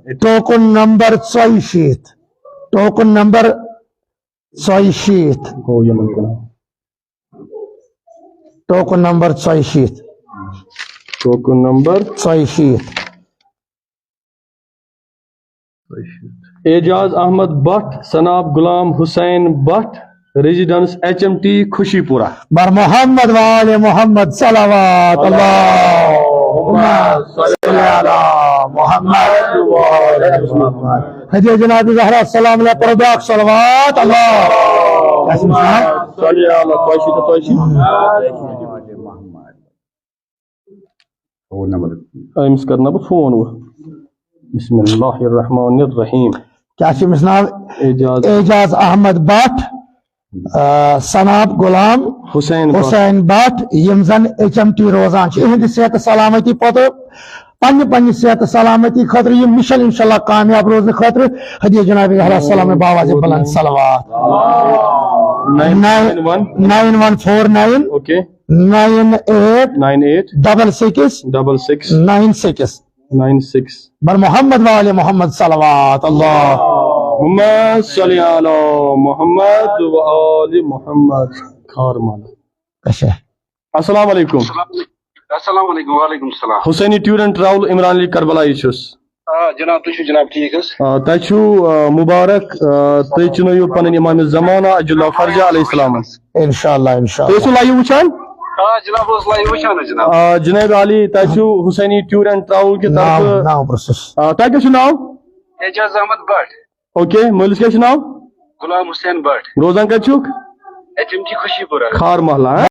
token number 42 token number 42 token number 42 token number 42 Ejaz Ahmed Butt سناب Ghulam Hussain but residence HMT خوشی پورہ بر محمد وآل محمد صلوات اللہم صلی علی محمد وآل محمد ہدیہ جناب زہرا السلام علیہ پر بیاق صلوات اللہ صلی علی امس کرنا بہ فون وہ بسم اللہ الرحمن الرحیم کیا چھ نام اعجاز احمد بٹ سناب غلام حسین بٹ یم زن HMT روزان اہند صحت سلامتی پتہ پنہ صحت سلامتی خاطر یہ مشن انشاءاللہ کامیاب روزن خاطر ہدیہ جناب زہرا السلام باواز بلند صلوات 9149 اوکے 9866 بر محمد وآل محمد صلوات اللہم صلی علی محمد وآل محمد کھار مالا السلام علیکم السلام علیکم وعلیکم السلام حسینی ٹور اینڈ ٹریول عمران علی کربلائی چھس جناب تھی جناب ٹھیک تہ چھو مبارک تھی چنو پن امام زمانہ اجلا فرجہ علیہ السلام انشاءاللہ تھی سو لائیو وچان جناب اس لائیو وچان جناب جناب علی تہ چھو حسینی ٹور اینڈ ٹریول کی طرف ناو پرسس تہ کیا چھو ناو اعجاز احمد بٹ اوکے مولس کیا چھو ناو غلام حسین بٹ روزان کت چھوک HMT خوشی پورہ کھار محلہ